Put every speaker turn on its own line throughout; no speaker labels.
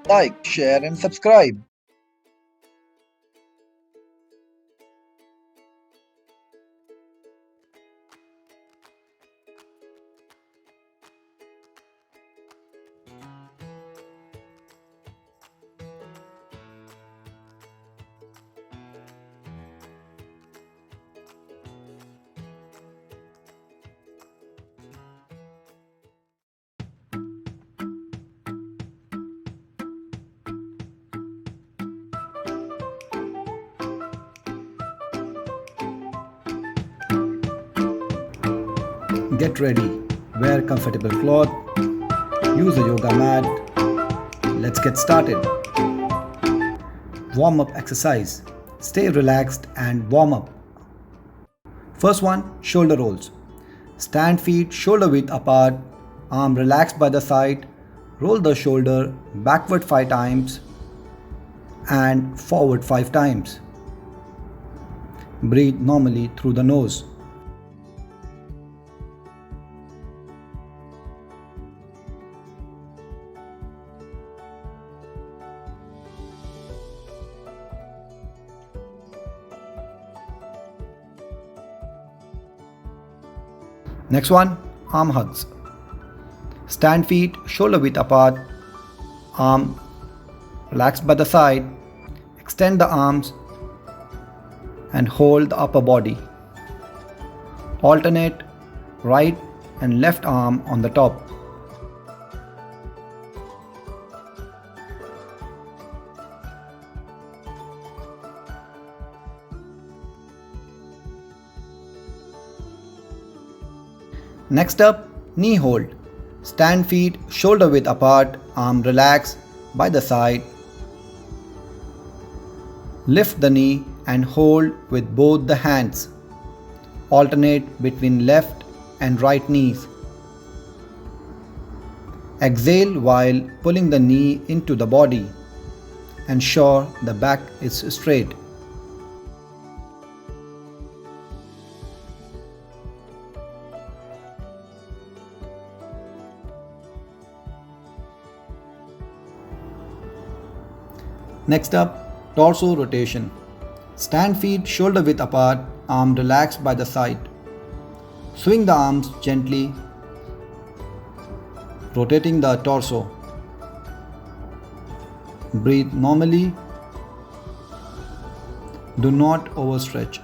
like, share, and subscribe.
Get ready, wear comfortable cloth, use a yoga mat. Let's get started. Warm up exercise. Stay relaxed and warm up. First one, shoulder rolls. Stand feet shoulder width apart, arm relaxed by the side. Roll the shoulder backward 5 times and forward 5 times. Breathe normally through the nose. Next one, arm hugs. Stand feet shoulder width apart, arm relaxed by the side. Extend the arms and hold the upper body. Alternate right and left arm on the top. Next up, knee hold. Stand feet shoulder width apart, arm relaxed by the side. Lift the knee and hold with both the hands. Alternate between left and right knees. Exhale while pulling the knee into the body. Ensure the back is straight. Next up, torso rotation. Stand feet shoulder width apart, arm relaxed by the side. Swing the arms gently, rotating the torso. Breathe normally. Do not overstretch.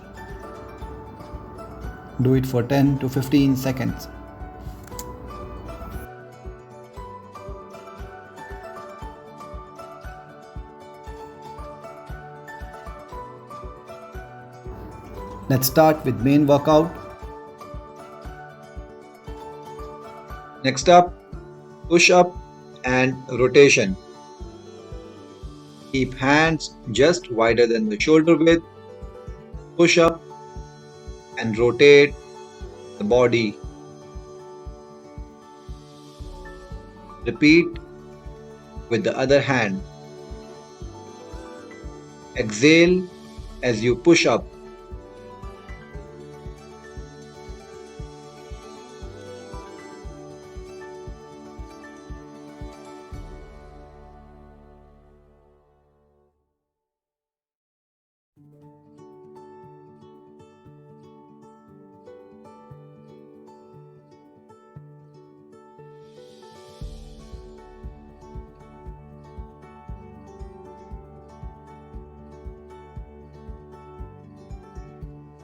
Do it for 10 to 15 seconds. Let's start with main workout.
Next up, push up and rotation. Keep hands just wider than the shoulder width. Push up and rotate the body. Repeat with the other hand. Exhale as you push up.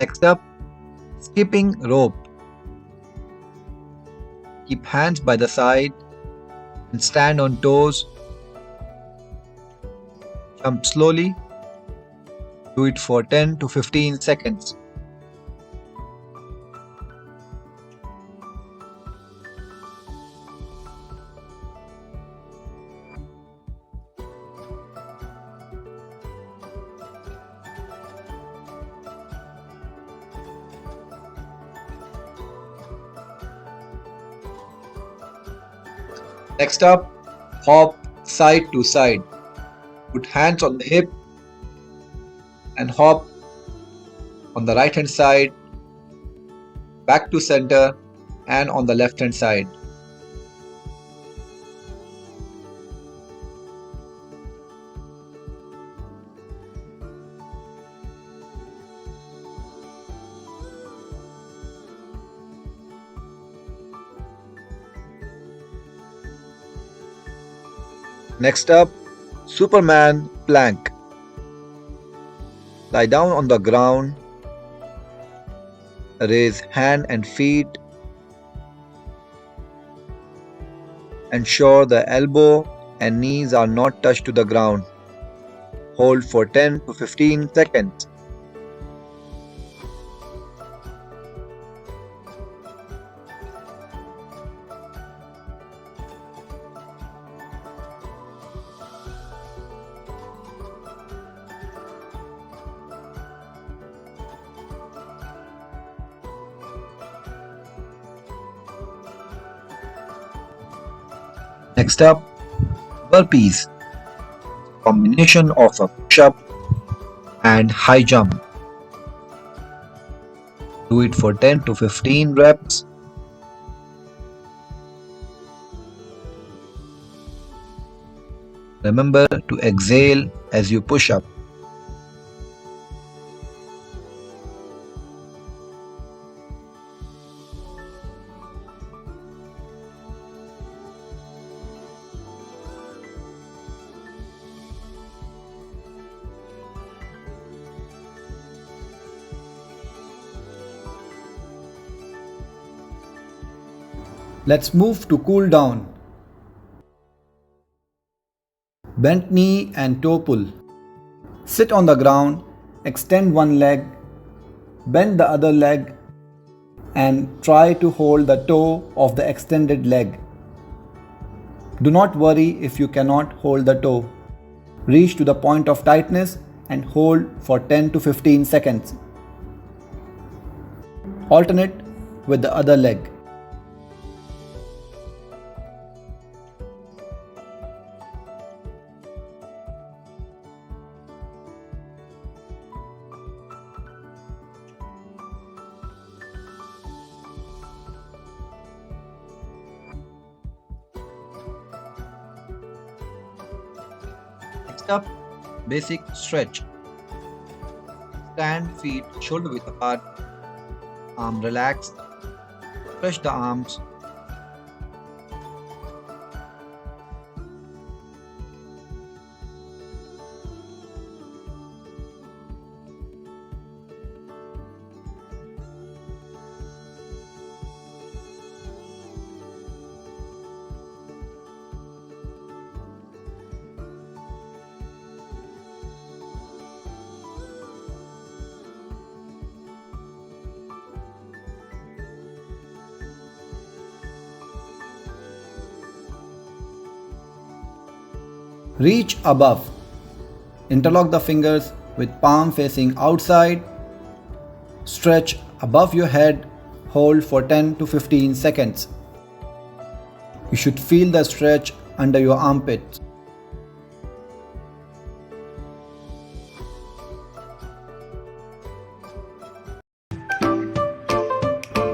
Next up, skipping rope. Keep hands by the side and stand on toes. Jump slowly. Do it for 10 to 15 seconds. Next up, hop side to side. Put hands on the hip and hop on the right hand side, back to center, and on the left hand side. Next up, Superman plank. Lie down on the ground, raise hand and feet, ensure the elbow and knees are not touched to the ground. Hold for 10 to 15 seconds. Next up, burpees. Combination of a push-up and high jump. Do it for 10 to 15 reps. Remember to exhale as you push up.
Let's move to cool down. Bent knee and toe pull. Sit on the ground, extend one leg, bend the other leg, and try to hold the toe of the extended leg. Do not worry if you cannot hold the toe. Reach to the point of tightness and hold for 10 to 15 seconds. Alternate with the other leg.
Next up, basic stretch. Stand feet shoulder width apart, arm relaxed, stretch the arms.
Reach above. Interlock the fingers with palm facing outside. Stretch above your head. Hold for 10 to 15 seconds. You should feel the stretch under your armpits.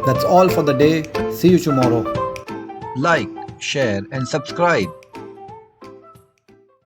That's all for the day. See you tomorrow.
Like, share, and subscribe.